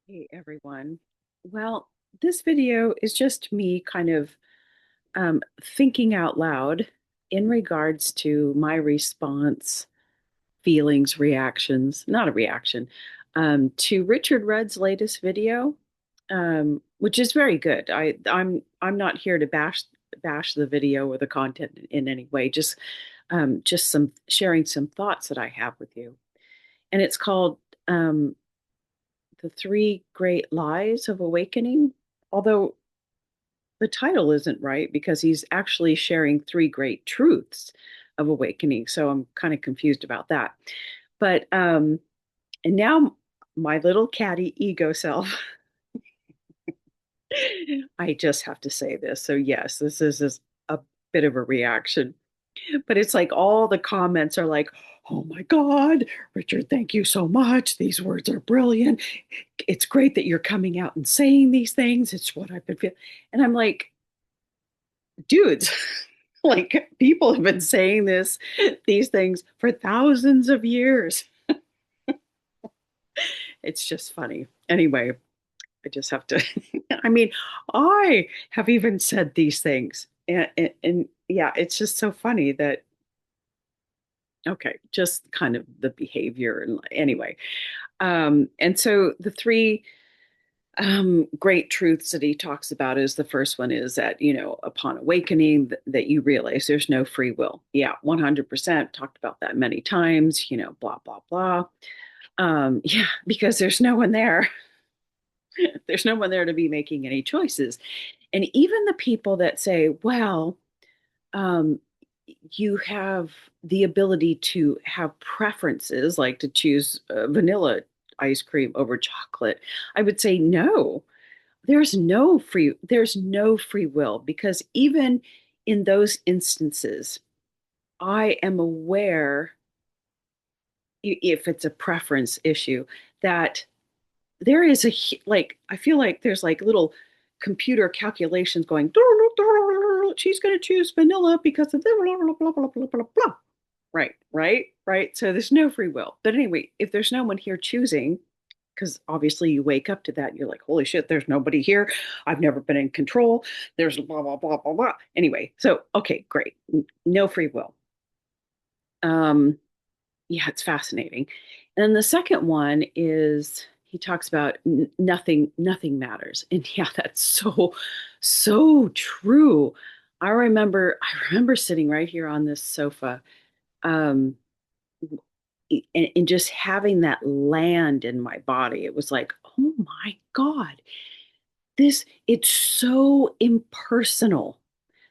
Hey everyone. Well, this video is just me kind of thinking out loud in regards to my response, feelings, reactions, not a reaction, to Richard Rudd's latest video, which is very good. I'm not here to bash the video or the content in any way, just some sharing some thoughts that I have with you. And it's called um, The Three Great Lies of Awakening. Although the title isn't right because he's actually sharing three great truths of awakening. So I'm kind of confused about that. But and now my little catty ego self, I just have to say this. So yes, this is a bit of a reaction. But it's like all the comments are like, "Oh my God, Richard, thank you so much. These words are brilliant. It's great that you're coming out and saying these things. It's what I've been feeling." And I'm like, dudes, like people have been saying these things for thousands of years. It's just funny. Anyway, I just have to, I mean, I have even said these things. And yeah, it's just so funny that, okay, just kind of the behavior. And anyway, and so the three great truths that he talks about is the first one is that, upon awakening, that you realize there's no free will. Yeah, 100% talked about that many times, blah, blah, blah. Yeah, because there's no one there. There's no one there to be making any choices. And even the people that say, well, um, you have the ability to have preferences, like to choose vanilla ice cream over chocolate, I would say no. There's no free will, because even in those instances, I am aware, if it's a preference issue, that there is like, I feel like there's like little computer calculations going, she's going to choose vanilla because of blah blah blah blah blah blah blah. Right. So there's no free will. But anyway, if there's no one here choosing, because obviously you wake up to that and you're like, holy shit, there's nobody here. I've never been in control. There's blah, blah, blah, blah, blah. Anyway, so, okay, great. No free will. Um, yeah, it's fascinating. And then the second one is he talks about nothing matters. And yeah, that's so true. I remember sitting right here on this sofa, um, and just having that land in my body. It was like, oh my God, it's so impersonal.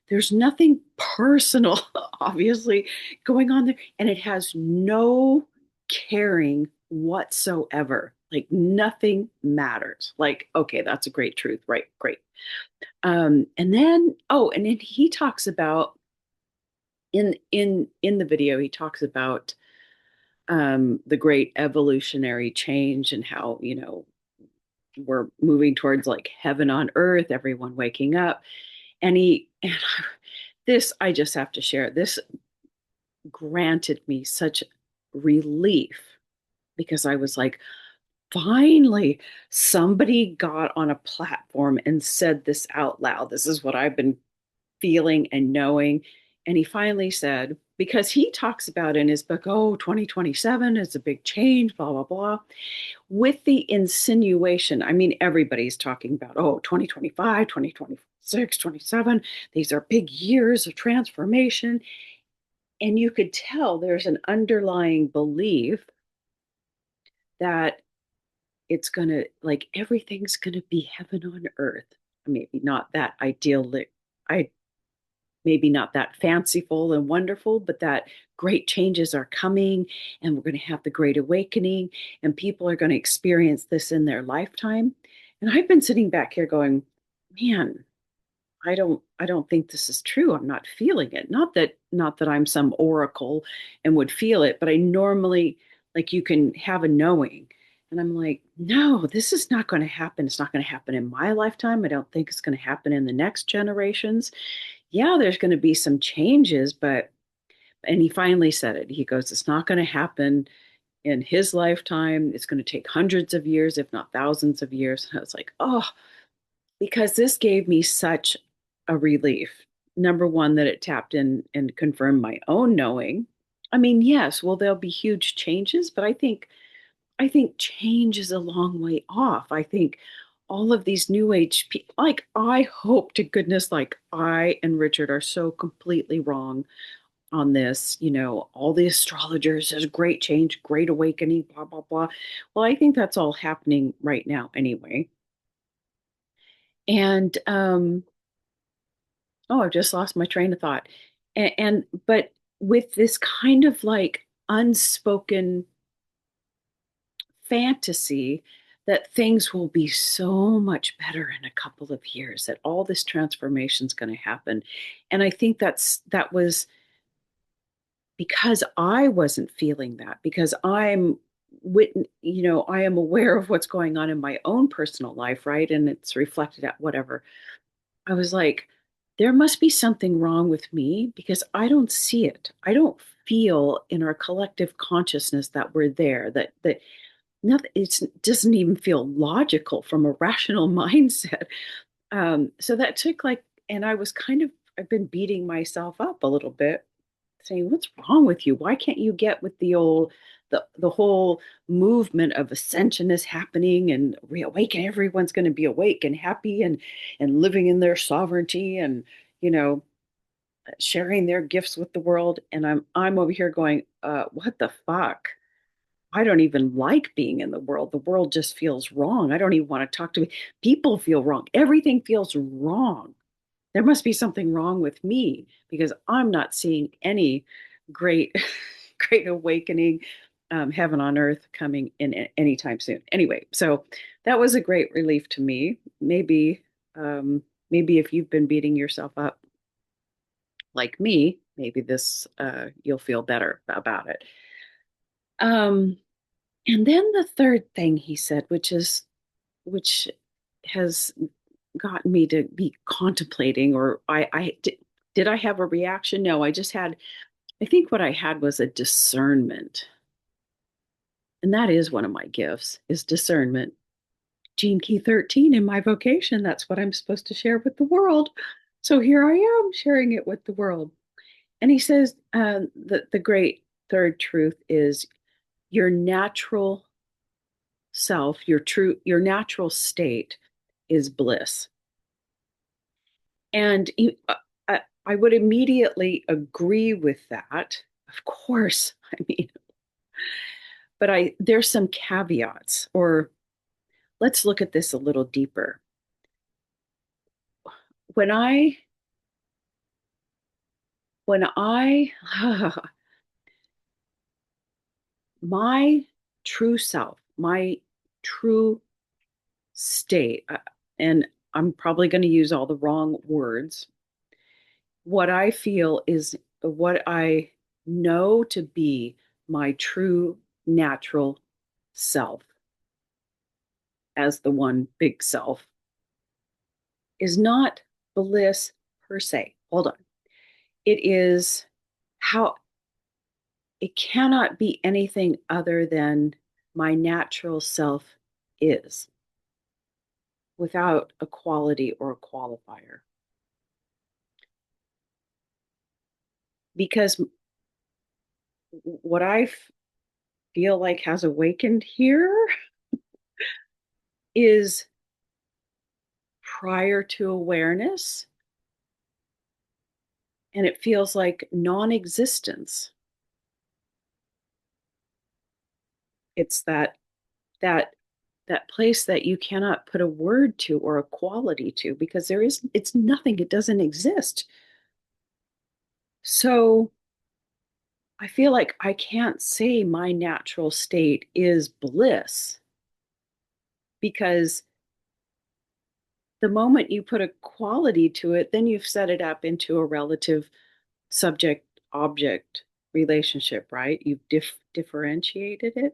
There's nothing personal, obviously, going on there. And it has no caring whatsoever. Like nothing matters. Like, okay, that's a great truth. Right, great. And then he talks about, in the video, he talks about the great evolutionary change, and how, we're moving towards like heaven on earth, everyone waking up. And this, I just have to share, this granted me such relief, because I was like, finally, somebody got on a platform and said this out loud. This is what I've been feeling and knowing. And he finally said, because he talks about in his book, oh, 2027 is a big change, blah, blah, blah, with the insinuation. I mean, everybody's talking about, oh, 2025, 2026, 27. These are big years of transformation. And you could tell there's an underlying belief that it's going to, like, everything's going to be heaven on earth. Maybe not that idyllic, I maybe not that fanciful and wonderful, but that great changes are coming, and we're going to have the great awakening, and people are going to experience this in their lifetime. And I've been sitting back here going, man, I don't think this is true. I'm not feeling it. Not that I'm some oracle and would feel it, but I normally, like, you can have a knowing. And I'm like, no, this is not going to happen. It's not going to happen in my lifetime. I don't think it's going to happen in the next generations. Yeah, there's going to be some changes, but, and he finally said it. He goes, it's not going to happen in his lifetime. It's going to take hundreds of years, if not thousands of years. And I was like, oh, because this gave me such a relief. Number one, that it tapped in and confirmed my own knowing. I mean, yes, well, there'll be huge changes, but I think change is a long way off. I think all of these new age people, like, I hope to goodness, like, I and Richard are so completely wrong on this. All the astrologers, there's great change, great awakening, blah, blah, blah. Well, I think that's all happening right now anyway. And, oh, I've just lost my train of thought. But with this kind of like unspoken fantasy that things will be so much better in a couple of years, that all this transformation is going to happen. And I think that was because I wasn't feeling that, because I am aware of what's going on in my own personal life, right? And it's reflected at whatever. I was like, there must be something wrong with me because I don't see it. I don't feel in our collective consciousness that we're there, that nothing, it doesn't even feel logical from a rational mindset. So that took like, and I've been beating myself up a little bit, saying, what's wrong with you? Why can't you get with the whole movement of ascension is happening and reawaken? Everyone's going to be awake and happy and living in their sovereignty and, you know, sharing their gifts with the world. And I'm over here going, what the fuck? I don't even like being in the world. The world just feels wrong. I don't even want to talk to me. People feel wrong. Everything feels wrong. There must be something wrong with me because I'm not seeing any great, great awakening, heaven on earth coming in anytime soon. Anyway, so that was a great relief to me. Maybe if you've been beating yourself up like me, maybe this you'll feel better about it. Um, and then the third thing he said, which has gotten me to be contemplating, or did I have a reaction? No, I think what I had was a discernment. And that is one of my gifts, is discernment. Gene Key 13 in my vocation, that's what I'm supposed to share with the world. So here I am sharing it with the world. And he says that the great third truth is your natural self, your natural state is bliss. And I would immediately agree with that. Of course, I mean, but there's some caveats, or let's look at this a little deeper. When I when I my true self, my true state, and I'm probably going to use all the wrong words. What I feel is what I know to be my true natural self, as the one big self, is not bliss per se. Hold on. It is how it cannot be anything other than my natural self is, without a quality or a qualifier. Because what I feel like has awakened here is prior to awareness, and it feels like non-existence. It's that that place that you cannot put a word to or a quality to, because it's nothing, it doesn't exist. So I feel like I can't say my natural state is bliss, because the moment you put a quality to it, then you've set it up into a relative subject object relationship, right? You've differentiated it.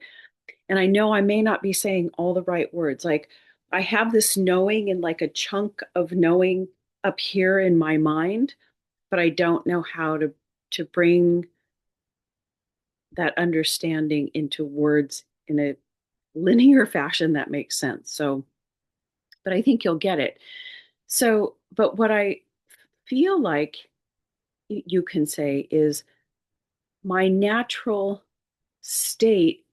And I know I may not be saying all the right words. Like, I have this knowing and like a chunk of knowing up here in my mind, but I don't know how to bring that understanding into words in a linear fashion that makes sense. So, but I think you'll get it. So, but what I feel like you can say is my natural state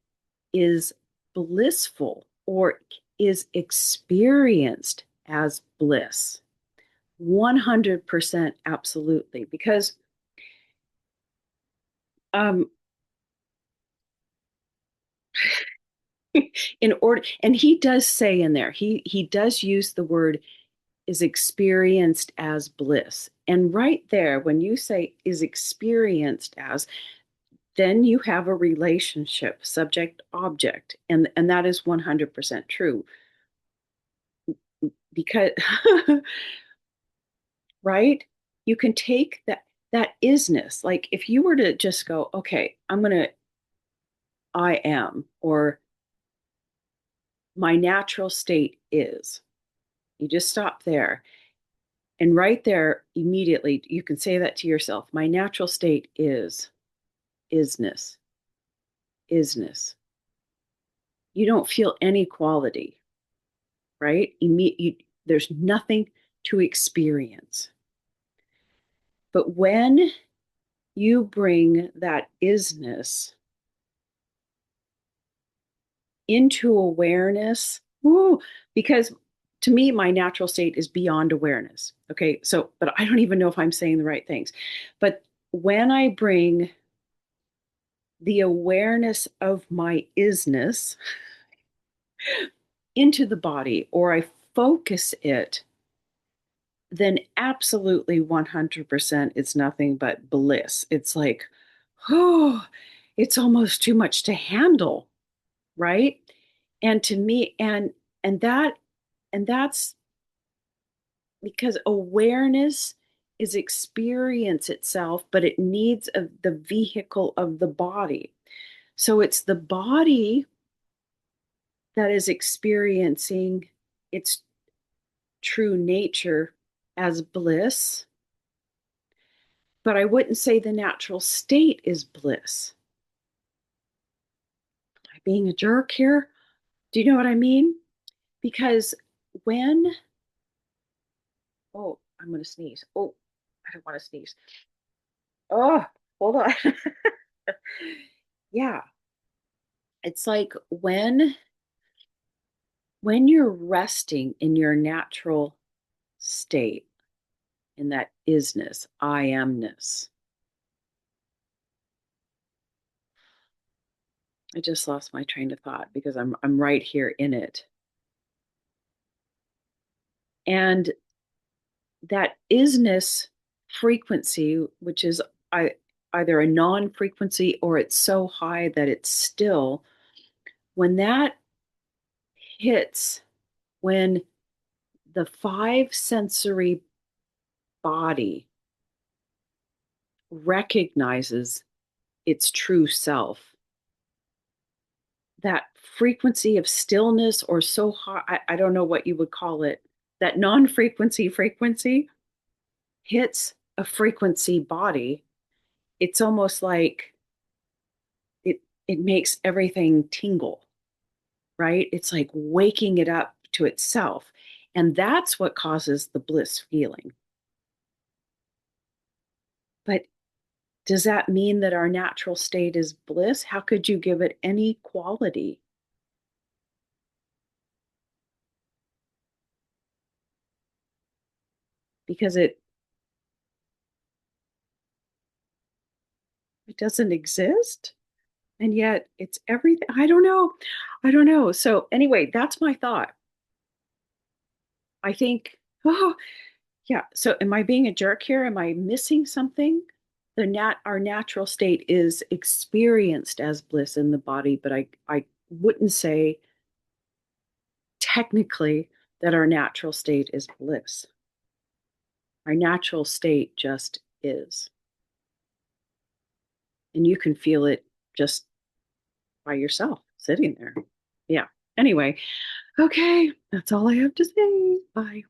is blissful or is experienced as bliss. 100% absolutely. Because um, in order, and he does say in there, he does use the word is experienced as bliss. And right there, when you say is experienced as, then you have a relationship, subject object. And that is 100% true. Because right, you can take that isness. Like if you were to just go, okay, I am, or my natural state is, you just stop there. And right there, immediately, you can say that to yourself. My natural state is isness, isness. You don't feel any quality, right? There's nothing to experience. But when you bring that isness into awareness, woo, because to me, my natural state is beyond awareness. Okay. So, but I don't even know if I'm saying the right things. But when I bring the awareness of my isness into the body, or I focus it, then absolutely 100% it's nothing but bliss. It's like, oh, it's almost too much to handle, right? And to me, and that and that's because awareness is experience itself, but it needs the vehicle of the body. So it's the body that is experiencing its true nature as bliss, but I wouldn't say the natural state is bliss. Am I being a jerk here? Do you know what I mean? Because when, oh, I'm going to sneeze. Oh, I don't want to sneeze. Oh, hold on. Yeah, it's like when you're resting in your natural state, in that isness, I amness. I just lost my train of thought because I'm right here in it. And that isness frequency, which is I, either a non frequency or it's so high that it's still, when that hits, when the five sensory body recognizes its true self, that frequency of stillness or so high, I don't know what you would call it, that non frequency hits a frequency body. It's almost like it makes everything tingle, right? It's like waking it up to itself. And that's what causes the bliss feeling. But does that mean that our natural state is bliss? How could you give it any quality? Because it doesn't exist. And yet it's everything. I don't know. I don't know. So anyway, that's my thought. I think, oh, yeah. So am I being a jerk here? Am I missing something? Our natural state is experienced as bliss in the body, but I wouldn't say technically that our natural state is bliss. Our natural state just is. And you can feel it just by yourself sitting there. Yeah. Anyway, okay, that's all I have to say. Bye.